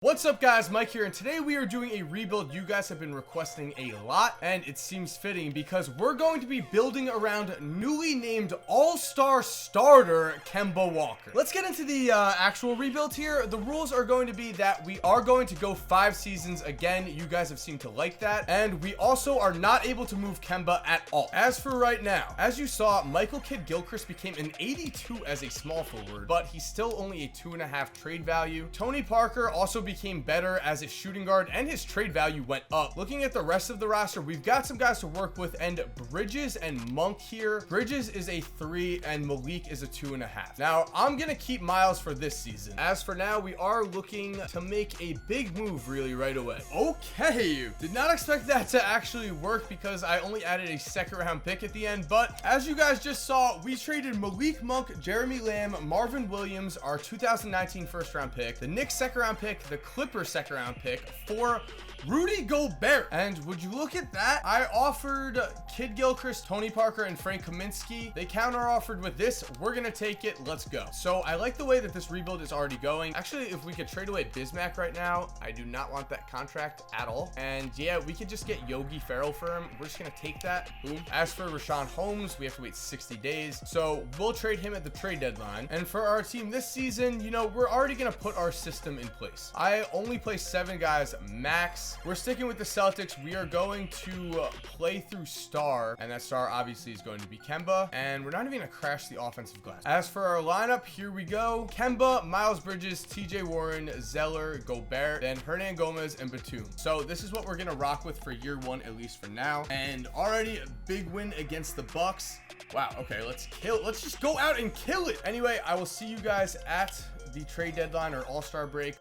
What's up guys, Mike here, and today we are doing a rebuild you guys have been requesting a lot, and it seems fitting because we're going to be building around newly named all-star starter Kemba Walker. Let's get into the actual rebuild here. The rules are going to be that we are going to go 5 seasons again. You guys have seemed to like that, and we also are not able to move Kemba at all. As for right now, as you saw, Michael Kidd-Gilchrist became an 82 as a small forward, but he's still only a 2.5 trade value. Tony Parker also became better as a shooting guard, and his trade value went up. Looking at the rest of the roster, we've got some guys to work with, and Bridges and Monk here. Bridges is a 3 and Malik is a 2.5. Now I'm gonna keep Miles for this season. As for now, we are looking to make a big move really right away. Okay, did not expect that to actually work because I only added a 2nd round pick at the end, but as you guys just saw, we traded Malik Monk, Jeremy Lamb, Marvin Williams, our 2019 1st round pick, the Knicks 2nd round pick, the Clippers 2nd round pick for Rudy Gobert. And would you look at that, I offered Kidd-Gilchrist, Tony Parker, and Frank Kaminsky. They counter offered with this. We're gonna take it. Let's go. So I like the way that this rebuild is already going. Actually, if we could trade away Bismack right now, I do not want that contract at all. And yeah, we could just get Yogi Ferrell for him. We're just gonna take that. Boom. As for Rashawn Holmes, we have to wait 60 days. So we'll trade him at the trade deadline. And for our team this season, you know, we're already gonna put our system in place. I only play 7 guys max. We're sticking with the Celtics. We are going to play through star, and that star obviously is going to be Kemba, and we're not even gonna crash the offensive glass. As for our lineup, here we go. Kemba, Miles Bridges, TJ Warren, Zeller, Gobert, then Hernan Gomez, and Batum. So this is what we're gonna rock with for year 1, at least for now. And already a big win against the Bucks. Wow, okay, let's just go out and kill it. Anyway, I will see you guys at the trade deadline or all-star break.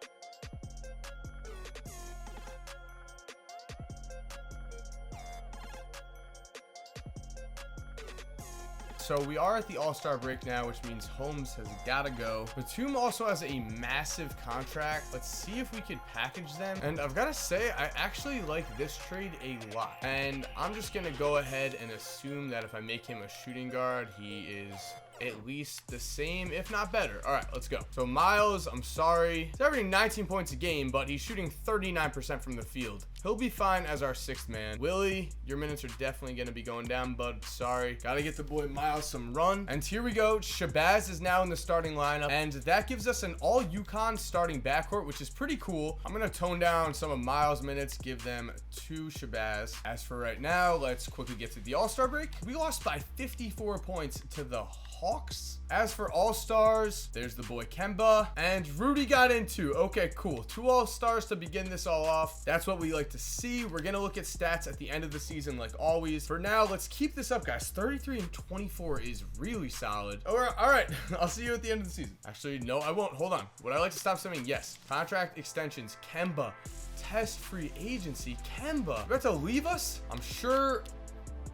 So we are at the all-star break now, which means Holmes has got to go. Batum also has a massive contract. Let's see if we could package them. And I've got to say, I actually like this trade a lot. And I'm just going to go ahead and assume that if I make him a shooting guard, he is at least the same, if not better. All right, let's go. So Miles, I'm sorry, he's averaging 19 points a game, but he's shooting 39% from the field. He'll be fine as our 6th man. Willie, your minutes are definitely going to be going down, bud. Sorry. Got to get the boy Miles some run. And here we go. Shabazz is now in the starting lineup, and that gives us an all UConn starting backcourt, which is pretty cool. I'm going to tone down some of Miles' minutes, give them to Shabazz. As for right now, let's quickly get to the all-star break. We lost by 54 points to the Hawks. As for all-stars, there's the boy Kemba, and Rudy got in too. Okay, cool. 2 all-stars to begin this all off. That's what we like to see. We're gonna look at stats at the end of the season like always. For now, let's keep this up, guys. 33 and 24 is really solid. All right. I'll see you at the end of the season. Actually, no, I won't. Hold on. Would I like to stop saying yes? Contract extensions, Kemba. Test free agency, Kemba. You're about to leave us? I'm sure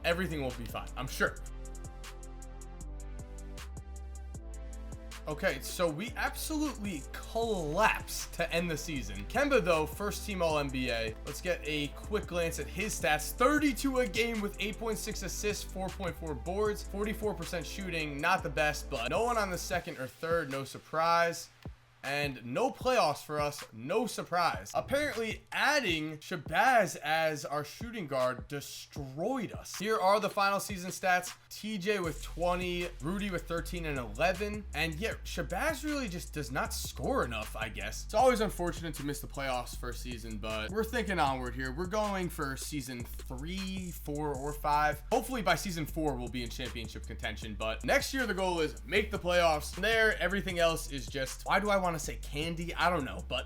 everything will be fine. I'm sure. Okay, so we absolutely collapsed to end the season. Kemba, though, 1st team All-NBA. Let's get a quick glance at his stats. 32 a game with 8.6 assists, 4.4 boards, 44% shooting. Not the best, but no one on the 2nd or 3rd, no surprise. And no playoffs for us, no surprise. Apparently, adding Shabazz as our shooting guard destroyed us. Here are the final season stats. TJ with 20, Rudy with 13 and 11. And yet, Shabazz really just does not score enough, I guess. It's always unfortunate to miss the playoffs first season, but we're thinking onward here. We're going for season 3, 4, or 5. Hopefully by season 4, we'll be in championship contention. But next year, the goal is make the playoffs. From there, everything else is just, why do I want to say candy? I don't know, but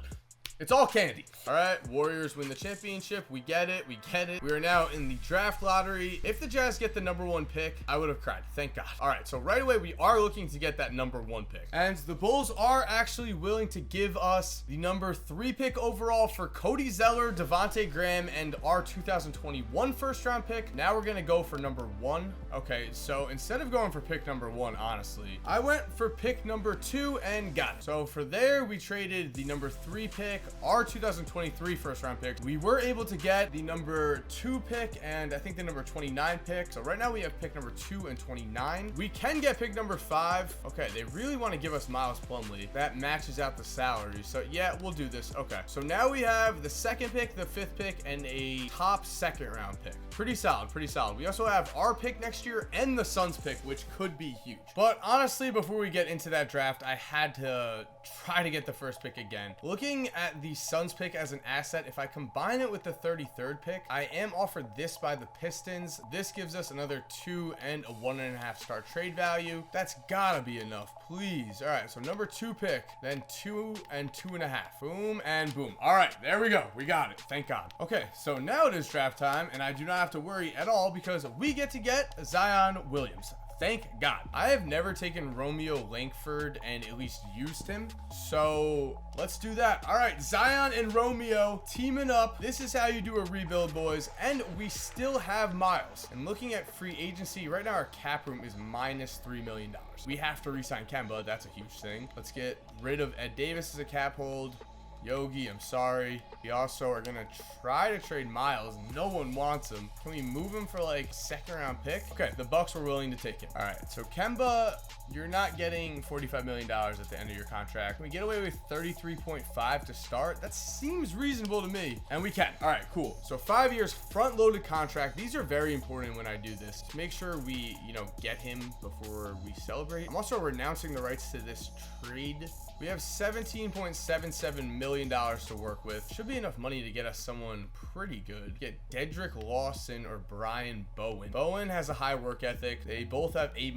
it's all candy. All right, Warriors win the championship. We get it. We are now in the draft lottery. If the Jazz get the #1 pick, I would have cried. Thank God. All right, so right away, we are looking to get that #1 pick. And the Bulls are actually willing to give us the #3 pick overall for Cody Zeller, Devontae Graham, and our 2021 1st round pick. Now we're going to go for #1. Okay, so instead of going for pick #1, honestly, I went for pick #2 and got it. So for there, we traded the #3 pick, our 2023 first round pick. We were able to get the number 2 pick and I think the number 29 pick. So right now we have pick number 2 and 29. We can get pick number 5. Okay, they really want to give us Miles Plumlee. That matches out the salary. So yeah, we'll do this. Okay, so now we have the 2nd pick, the 5th pick, and a top 2nd round pick. Pretty solid, pretty solid. We also have our pick next year and the Suns pick, which could be huge. But honestly, before we get into that draft, I had to try to get the first pick again. Looking at the Suns pick as an asset, if I combine it with the 33rd pick, I am offered this by the Pistons. This gives us another 2 and a 1.5 star trade value. That's gotta be enough, please. All right, so number 2 pick, then 2 and 2.5. Boom and boom. All right, there we go. We got it. Thank God. Okay, so now it is draft time, and I do not have to worry at all because we get to get Zion Williams. Thank God. I have never taken Romeo Langford and at least used him. So let's do that. All right, Zion and Romeo teaming up. This is how you do a rebuild, boys. And we still have Miles. And looking at free agency, right now our cap room is minus $3 million. We have to re-sign Kemba. That's a huge thing. Let's get rid of Ed Davis as a cap hold. Yogi, I'm sorry. We also are gonna try to trade Miles. No one wants him. Can we move him for like 2nd round pick? Okay, the Bucks were willing to take him. All right, so Kemba, you're not getting $45 million at the end of your contract. Can we get away with 33.5 to start? That seems reasonable to me. And we can. All right, cool. So 5 years front-loaded contract. These are very important when I do this. To make sure we, get him before we celebrate. I'm also renouncing the rights to this trade. We have $17.77 million to work with. Should be enough money to get us someone pretty good. Get Dedrick Lawson or Brian Bowen. Bowen has a high work ethic. They both have A-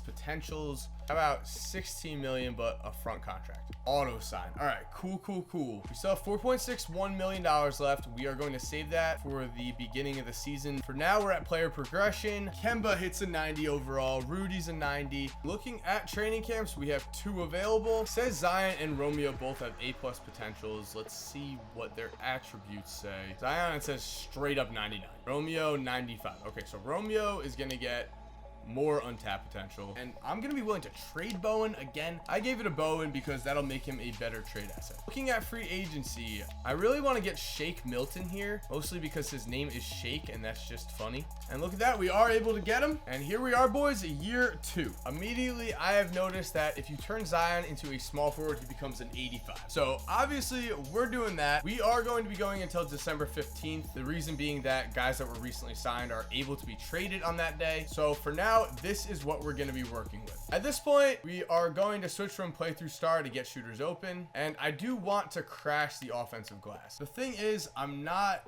potentials. How about 16 million, but a front contract? Auto sign. All right, cool. We still have $4.61 million left. We are going to save that for the beginning of the season. For now, we're at player progression. Kemba hits a 90 overall. Rudy's a 90. Looking at training camps, we have 2 available. Says Zion and Romeo both have A+ potentials. Let's see what their attributes say. Zion, it says straight up 99. Romeo, 95. Okay, so Romeo is going to get more untapped potential, and I'm gonna be willing to trade Bowen again. I gave it a Bowen because that'll make him a better trade asset. Looking at free agency, I really want to get Shake Milton here, mostly because his name is Shake and that's just funny. And look at that, we are able to get him, and here we are, boys, year 2. Immediately I have noticed that if you turn Zion into a small forward, he becomes an 85. So obviously we're doing that. We are going to be going until December 15th. The reason being that guys that were recently signed are able to be traded on that day. So for now, this is what we're going to be working with. At this point, we are going to switch from playthrough star to get shooters open, and I do want to crash the offensive glass. The thing is, I'm not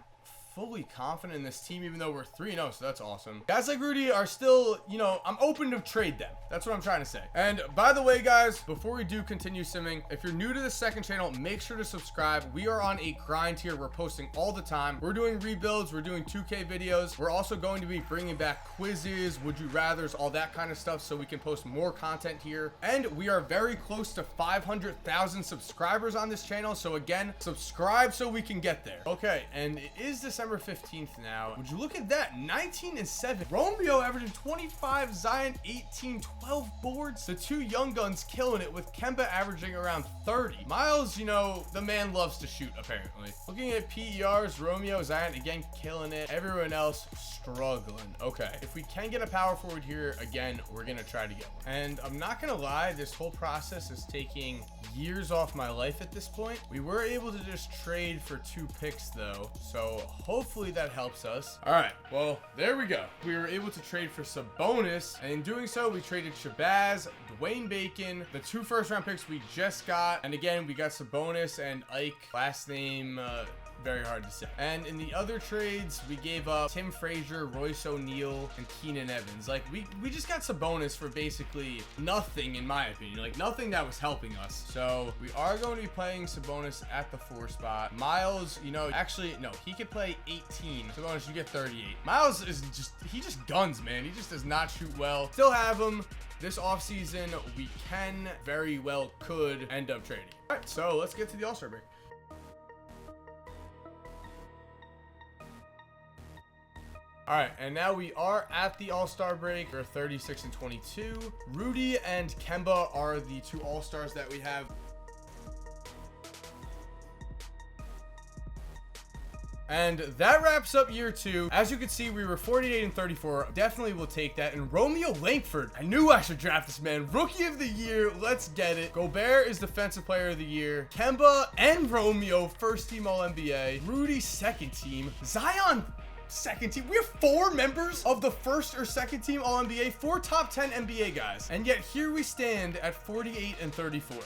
fully confident in this team, even though we're 3-0, so that's awesome. Guys like Rudy are still, I'm open to trade them. That's what I'm trying to say. And by the way, guys, before we do continue simming, if you're new to the second channel, make sure to subscribe. We are on a grind here. We're posting all the time. We're doing rebuilds. We're doing 2K videos. We're also going to be bringing back quizzes, would you rathers, all that kind of stuff, so we can post more content here. And we are very close to 500,000 subscribers on this channel. So again, subscribe so we can get there. Okay, and it is December 15th now. Would you look at that? 19 and 7. Romeo averaging 25, Zion 18, 12 boards. The 2 young guns killing it, with Kemba averaging around 30. Miles, the man loves to shoot, apparently. Looking at PERs, Romeo, Zion again killing it. Everyone else struggling. Okay, if we can get a power forward here, again, we're gonna try to get one. And I'm not gonna lie, this whole process is taking years off my life at this point. We were able to just trade for 2 picks though, so hopefully that helps us. All right, well, there we go. We were able to trade for Sabonis, and in doing so, we traded Shabazz, Dwayne Bacon, the 2 first-round picks we just got, and again, we got Sabonis and Ike, last name, very hard to say. And in the other trades, we gave up Tim Frazier, Royce O'Neal, and Keenan Evans. Like, we just got Sabonis for basically nothing, in my opinion. Like, nothing that was helping us. So we are going to be playing Sabonis at the 4 spot. Miles, actually, no, he could play 18. Sabonis, you get 38. Miles is he just guns, man. He just does not shoot well. Still have him. This offseason, we could end up trading. All right, so let's get to the All-Star break. All right, and now we are at the All-Star break. We're 36 and 22. Rudy and Kemba are the 2 All-Stars that we have. And that wraps up year 2. As you can see, we were 48 and 34. Definitely will take that. And Romeo Langford, I knew I should draft this man. Rookie of the year, let's get it. Gobert is defensive player of the year. Kemba and Romeo, first team All-NBA. Rudy, second team. Zion, second team. We have 4 members of the first or second team All-NBA, 4 top 10 NBA guys. And yet here we stand at 48 and 34.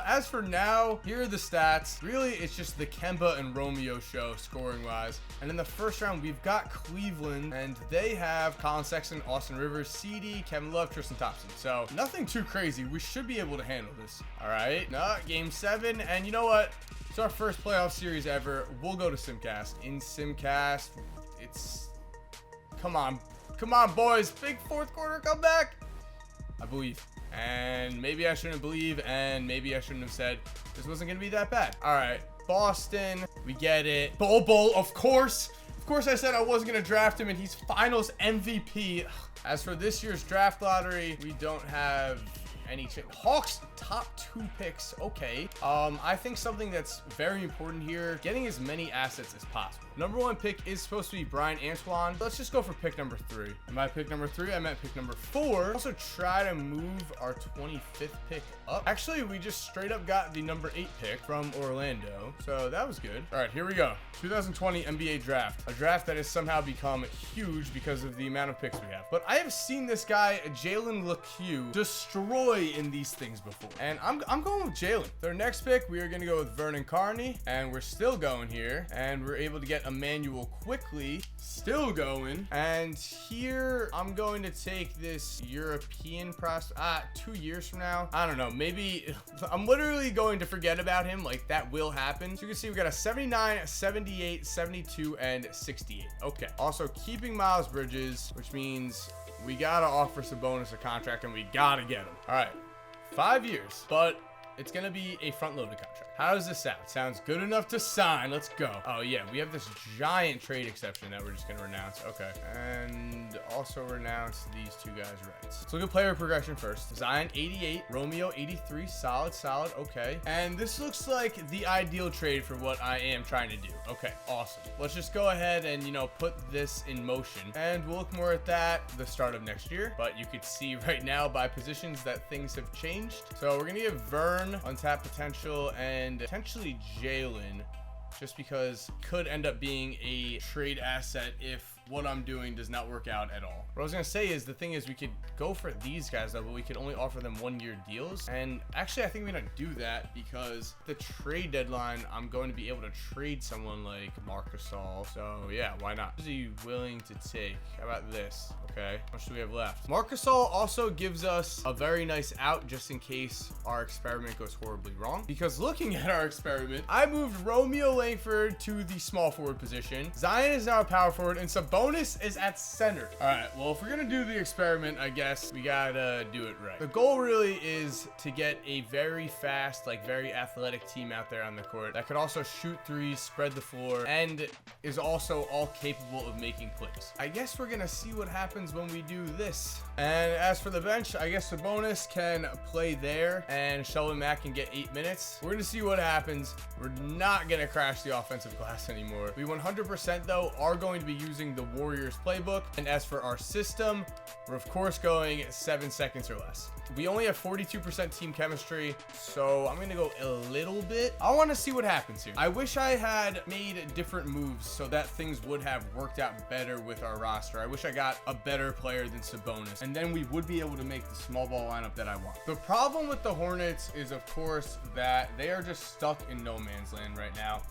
As for now, here are the stats. Really, it's just the Kemba and Romeo show scoring wise. And in the first round, we've got Cleveland, and they have Colin Sexton, Austin Rivers, CD, Kevin Love, Tristan Thompson. So nothing too crazy. We should be able to handle this. All right, game 7. And you know what? It's our first playoff series ever. We'll go to Simcast. In Simcast, it's, come on boys, big fourth quarter comeback. I believe, and maybe I shouldn't believe, and maybe I shouldn't have said this wasn't gonna be that bad. All right, Boston, we get it. Bol, of course I said I wasn't gonna draft him, and he's finals MVP. As for this year's draft lottery, we don't have any Hawks top 2 picks. Okay, I think something that's very important here, getting as many assets as possible. Number 1 pick is supposed to be Brian Antoine. Let's just go for pick number 3. And by pick number 3, I meant pick number 4. Also try to move our 25th pick up. Actually, we just straight up got the number 8 pick from Orlando, so that was good. All right, here we go. 2020 NBA draft, a draft that has somehow become huge because of the amount of picks we have. But I have seen this guy Jalen LeCue destroy in these things before, and I'm going with Jalen. Their next pick, we are going to go with Vernon Carney, and we're still going here, and we're able to get Emmanuel quickly, still going. And here I'm going to take this European prospect. 2 years from now, I don't know, maybe I'm literally going to forget about him. Like, that will happen. So you can see we got a 79, 78, 72, and 68. Okay, also keeping Miles Bridges, which means we gotta offer Sabonis a contract, and we gotta get him. All right, 5 years, but it's gonna be a front-loaded contract. How does this sound? Sounds good enough to sign. Let's go. Oh yeah, we have this giant trade exception that we're just gonna renounce. Okay, and also renounce these 2 guys' rights. Let's look at player progression first. Zion 88, Romeo 83, solid. Okay, and this looks like the ideal trade for what I am trying to do. Okay, awesome. Let's just go ahead and, you know, put this in motion, and we'll look more at that the start of next year. But you could see right now by positions that things have changed. So we're gonna give Vern untapped potential and potentially Jalen, just because could end up being a trade asset if what I'm doing does not work out at all. What I was gonna say is, the thing is, we could go for these guys though, but we could only offer them 1-year deals. And actually, I think we're gonna do that because the trade deadline, I'm going to be able to trade someone like Marc Gasol. So yeah, why not? What is he willing to take? How about this? Okay, how much do we have left? Marc Gasol also gives us a very nice out just in case our experiment goes horribly wrong. Because looking at our experiment, I moved Romeo Langford to the small forward position. Zion is now a power forward, and Sabonis is at center. All right, well, if we're gonna do the experiment, I guess we gotta do it right. The goal really is to get a very fast, like very athletic team out there on the court that could also shoot threes, spread the floor, and is also all capable of making plays. I guess we're gonna see what happens when we do this. And as for the bench, I guess Sabonis can play there and Sheldon Mack can get 8 minutes. We're gonna see what happens. We're not gonna crash the offensive glass anymore. We 100% though are going to be using the Warriors playbook. And as for our system, we're of course going 7 seconds or less. We only have 42% team chemistry, so I'm gonna go a little bit. I want to see what happens here. I wish I had made different moves so that things would have worked out better with our roster. I wish I got a better player than Sabonis, and then we would be able to make the small ball lineup that I want. The problem with the Hornets is, of course, that they are just stuck in no man's land right now.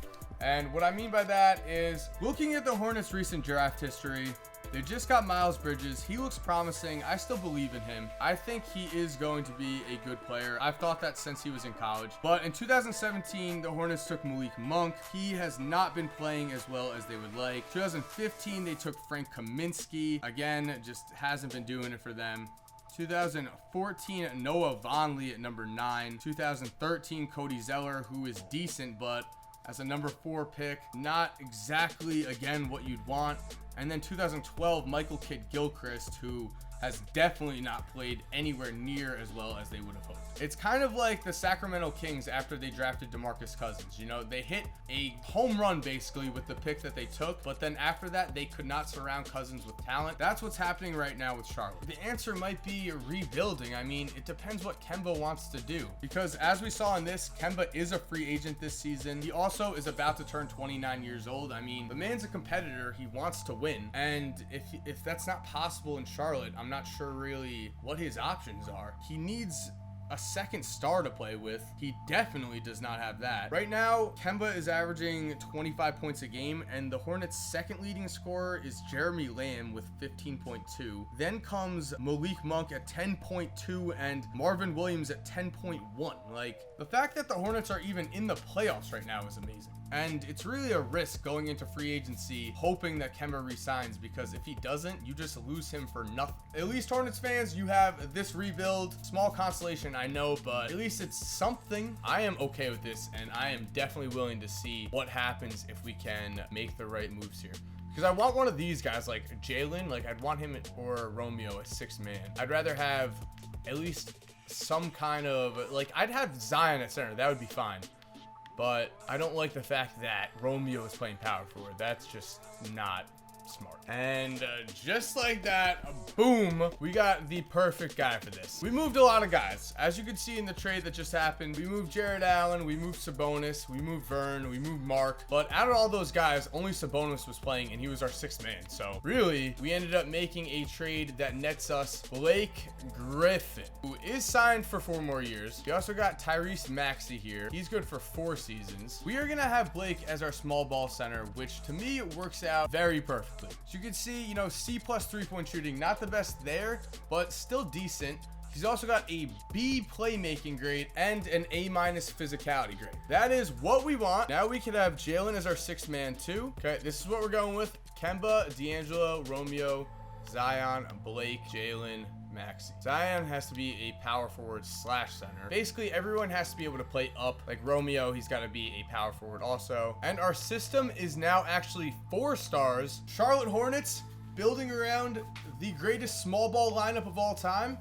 And what I mean by that is, looking at the Hornets' recent draft history, they just got Miles Bridges. He looks promising. I still believe in him. I think he is going to be a good player. I've thought that since he was in college. But in 2017, the Hornets took Malik Monk. He has not been playing as well as they would like. 2015, they took Frank Kaminsky. Again, just hasn't been doing it for them. 2014, Noah Vonleh at number 9. 2013, Cody Zeller, who is decent, but as a number 4 pick, not exactly, again, what you'd want. And then 2012, Michael Kidd-Gilchrist, who has definitely not played anywhere near as well as they would have hoped. It's kind of like the Sacramento Kings after they drafted DeMarcus Cousins. You know, they hit a home run basically with the pick that they took, but then after that, they could not surround Cousins with talent. That's what's happening right now with Charlotte. The answer might be rebuilding. I mean, it depends what Kemba wants to do, because as we saw in this, Kemba is a free agent this season. He also is about to turn 29 years old. I mean, the man's a competitor. He wants to win. And if that's not possible in Charlotte, I'm not sure really what his options are. He needs a second star to play with. He definitely does not have that. Right now, Kemba is averaging 25 points a game, and the Hornets' second leading scorer is Jeremy Lamb with 15.2. Then comes Malik Monk at 10.2 and Marvin Williams at 10.1. Like, the fact that the Hornets are even in the playoffs right now is amazing. And it's really a risk going into free agency hoping that Kemba resigns, because if he doesn't, you just lose him for nothing. At least Hornets fans, you have this rebuild. Small consolation, I know, but at least it's something. I am okay with this, and I am definitely willing to see what happens if we can make the right moves here. Because I want one of these guys, like Jalen, like I'd want him or Romeo as sixth man. I'd rather have at least some kind of, like, I'd have Zion at center. That would be fine. But I don't like the fact that Romeo is playing power forward. That's just not smart. And just like that, boom, we got the perfect guy for this. We moved a lot of guys. As you can see in the trade that just happened, we moved Jared Allen, we moved Sabonis, we moved Vern, we moved Mark. But out of all those guys, only Sabonis was playing, and he was our sixth man. So really, we ended up making a trade that nets us Blake Griffin, who is signed for 4 more years. We also got Tyrese Maxey here. He's good for 4 seasons. We are gonna have Blake as our small ball center, which to me works out very perfectly. So you can see, you know, C+ 3-point shooting, not the best there, but still decent. He's also got a B playmaking grade and an A- physicality grade. That is what we want. Now we can have Jalen as our sixth man too. Okay, this is what we're going with. Kemba, D'Angelo, Romeo, Zion, Blake, Jalen, Maxey. Zion has to be a power forward / center. Basically, everyone has to be able to play up. Like Romeo, he's got to be a power forward also. And our system is now actually 4 stars. Charlotte Hornets, building around the greatest small ball lineup of all time.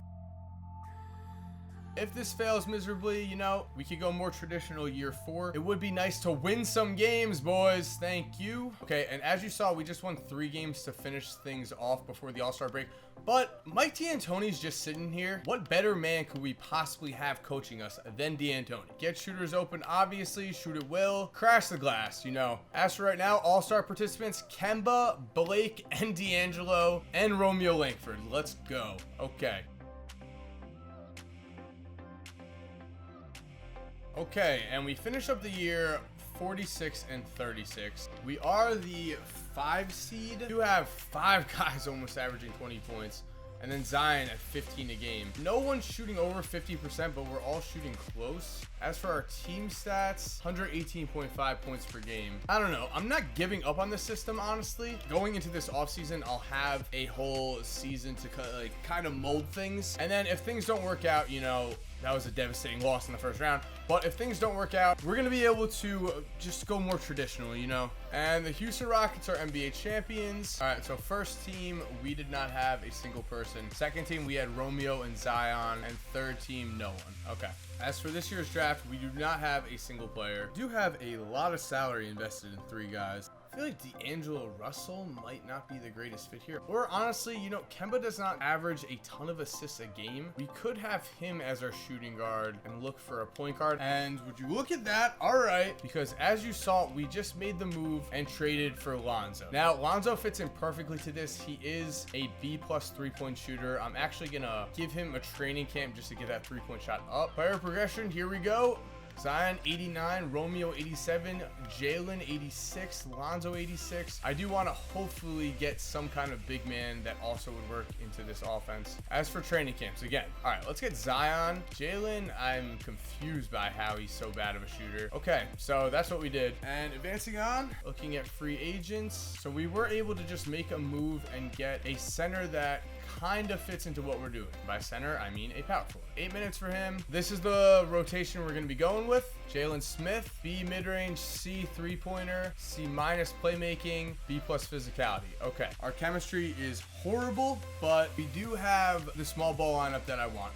If this fails miserably, you know, we could go more traditional year 4. It would be nice to win some games, boys. Thank you. Okay, and as you saw, we just won 3 games to finish things off before the All-Star break. But Mike D'Antoni's just sitting here. What better man could we possibly have coaching us than D'Antoni? Get shooters open, obviously. Shoot it well. Crash the glass, you know. As for right now, All-Star participants, Kemba, Blake, and D'Angelo, and Romeo Langford. Let's go. Okay. Okay, and we finish up the year 46 and 36. We are the 5 seed. We do have 5 guys almost averaging 20 points. And then Zion at 15 a game. No one's shooting over 50%, but we're all shooting close. As for our team stats, 118.5 points per game. I don't know. I'm not giving up on the system, honestly. Going into this offseason, I'll have a whole season to kind of mold things. And then if things don't work out, you know, that was a devastating loss in the first round. But if things don't work out, we're going to be able to just go more traditional, you know. And the Houston Rockets are NBA champions. All right, so first team, we did not have a single person. Second team, we had Romeo and Zion. And third team, no one. Okay. As for this year's draft, we do not have a single player. We do have a lot of salary invested in 3 guys. I feel like D'Angelo Russell might not be the greatest fit here. Or honestly, you know, Kemba does not average a ton of assists a game. We could have him as our shooting guard and look for a point guard. And would you look at that? All right. Because as you saw, we just made the move and traded for Lonzo. Now, Lonzo fits in perfectly to this. He is a B+ 3-point shooter. I'm actually going to give him a training camp just to get that 3-point shot up. Player progression, here we go. Zion 89, Romeo 87, Jalen 86, Lonzo 86. I do want to hopefully get some kind of big man that also would work into this offense. As for training camps, again, all right, let's get Zion. Jalen, I'm confused by how he's so bad of a shooter. Okay, so that's what we did. And advancing on, looking at free agents. So we were able to just make a move and get a center that kind of fits into what we're doing. By center, I mean a power forward. 8 minutes for him. This is the rotation we're going to be going going with. Jalen Smith, B mid-range, C three-pointer, C minus playmaking, B plus physicality. Okay, our chemistry is horrible, but we do have the small ball lineup that I want.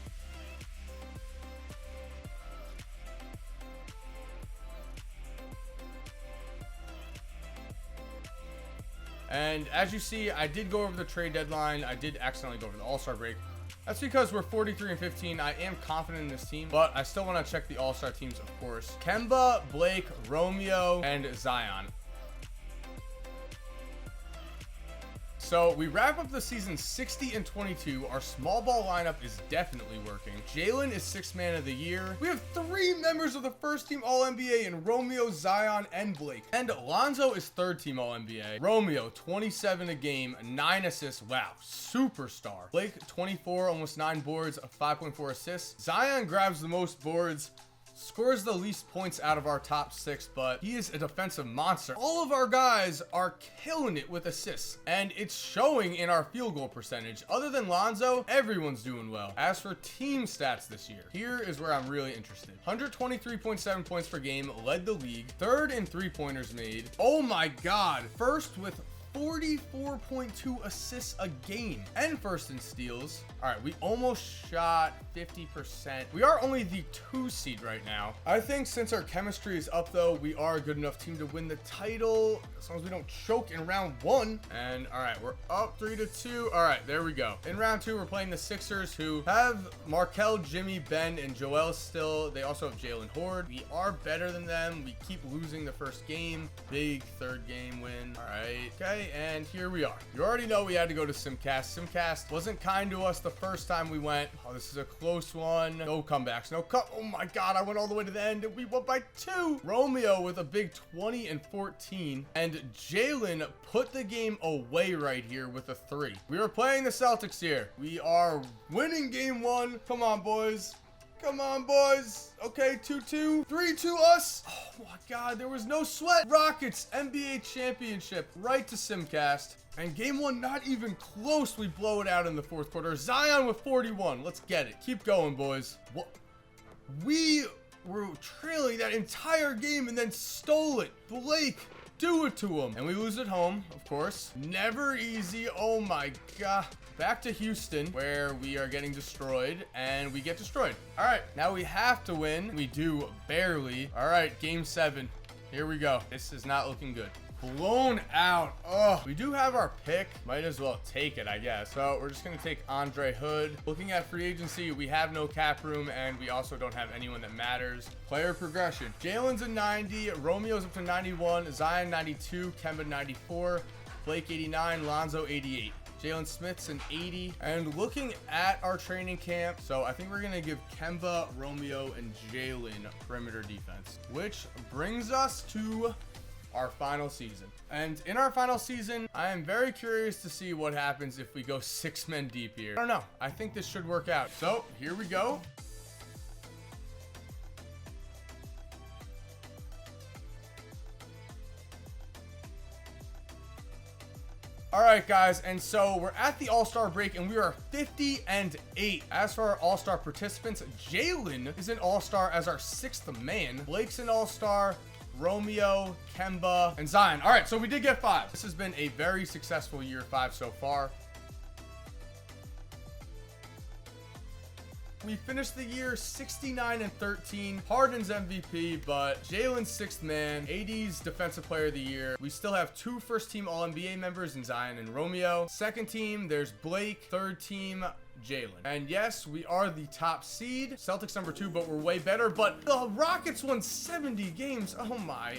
And as you see, I did go over the trade deadline. I did accidentally go over the All-Star break. That's because we're 43-15. I am confident in this team, but I still want to check the All-Star teams, of course. Kemba, Blake, Romeo, and Zion. So we wrap up the season 60-22. Our small ball lineup is definitely working. Jalen is 6th man of the year. We have 3 members of the first team All-NBA in Romeo, Zion, and Blake. And Alonzo is 3rd team All-NBA. Romeo, 27 a game, 9 assists. Wow, superstar. Blake, 24, almost 9 boards, 5.4 assists. Zion grabs the most boards, scores the least points out of our top 6, but he is a defensive monster. All of our guys are killing it with assists, and it's showing in our field goal percentage. Other than Lonzo, everyone's doing well. As for team stats this year, here is where I'm really interested. 123.7 points per game, led the league. 3rd in three-pointers made. Oh my God. 1st with 44.2 assists a game, and 1st in steals. All right, we almost shot 50%. We are only the 2 seed right now. I think since our chemistry is up though, we are a good enough team to win the title as long as we don't choke in round 1. And all right, we're up 3-2. All right, there we go. In round 2, we're playing the Sixers, who have Markel, Jimmy, Ben, and Joel still. They also have Jalen Horde. We are better than them. We keep losing the first game. Big 3rd game win. All right, okay. And here we are. You already know we had to go to Simcast. Simcast wasn't kind to us the first time we went. Oh, this is a close one. No comebacks. No cut. Oh my God, I went all the way to the end and we won by 2. Romeo with a big 20 and 14. And Jalen put the game away right here with a 3. We are playing the Celtics here. We are winning game 1. Come on, boys. Come on, boys. Okay, 2-2. 3-2 us. Oh my God, there was no sweat. Rockets NBA championship right to Simcast. And game 1, not even close. We blow it out in the 4th quarter. Zion with 41. Let's get it. Keep going, boys. What? We were trailing that entire game and then stole it. Blake, do it to him. And we lose at home, of course. Never easy. Oh my God. Back to Houston, where we are getting destroyed, and we get destroyed. All right, now we have to win. We do, barely. All right, game 7. Here we go. This is not looking good. Blown out. Oh, we do have our pick. Might as well take it, I guess. So we're just going to take Andre Hood. Looking at free agency, we have no cap room, and we also don't have anyone that matters. Player progression. Jalen's a 90. Romeo's up to 91. Zion 92. Kemba 94. Blake 89. Lonzo 88. Jalen Smith's an 80. And looking at our training camp, so I think we're going to give Kemba, Romeo, and Jalen perimeter defense, which brings us to our final season. And in our final season, I am very curious to see what happens if we go 6 men deep here. I don't know. I think this should work out. So here we go. All right, guys, and so we're at the All-Star break, and we are 50-8. As for our All-Star participants, Jalen is an All-Star as our 6th man. Blake's an All-Star. Romeo, Kemba, and Zion. All right, so we did get 5. This has been a very successful year 5 so far. We finished the year 69-13. Harden's MVP, but Jalen's 6th man. AD's Defensive Player of the Year. We still have 2 first-team All-NBA members in Zion and Romeo. 2nd team, there's Blake. 3rd team, Jalen. And yes, we are the top seed. Celtics number 2, but we're way better. But the Rockets won 70 games. Oh my.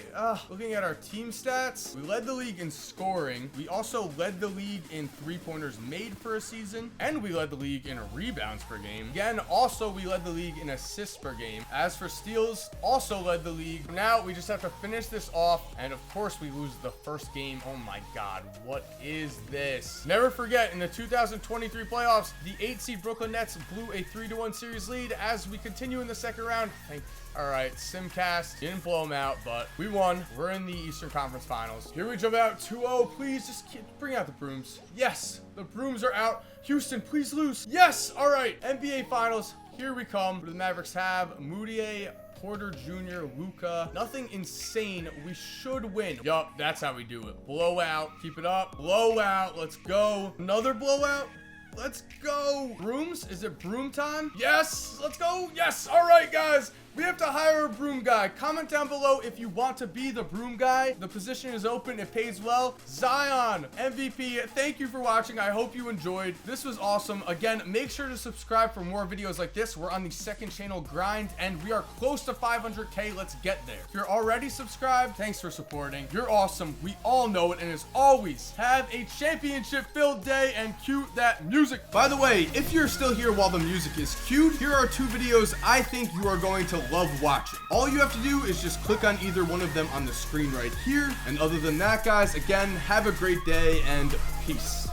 Looking at our team stats, we led the league in scoring. We also led the league in three-pointers made for a season. And we led the league in rebounds per game. Again, also we led the league in assists per game. As for steals, also led the league. Now we just have to finish this off. And of course we lose the first game. Oh my God, what is this? Never forget, in the 2023 playoffs, the 8 seed Brooklyn Nets blew a 3-1 series lead. As we continue in the second round, all right, Simcast didn't blow them out, but we won. We're in the Eastern Conference Finals. Here we jump out 2-0. Please just bring out the brooms. Yes, the brooms are out. Houston, please lose. Yes, all right, NBA Finals. Here we come. What do the Mavericks have? Moutier, Porter Jr., Luka. Nothing insane. We should win. Yup, that's how we do it. Blowout. Keep it up. Blowout. Let's go. Another blowout. Let's go. Brooms? Is it broom time? Yes. Let's go. Yes. All right, guys. We have to hire a broom guy. Comment down below if you want to be the broom guy. The position is open. It pays well. Zion, MVP. Thank you for watching. I hope you enjoyed. This was awesome. Again, make sure to subscribe for more videos like this. We're on the second channel grind, and we are close to 500K. Let's get there. If you're already subscribed, thanks for supporting. You're awesome. We all know it. And as always, have a championship-filled day and cue that music. By the way, if you're still here while the music is cued, here are 2 videos I think you are going to love watching. All you have to do is just click on either one of them on the screen right here. And other than that, guys, again, have a great day and peace.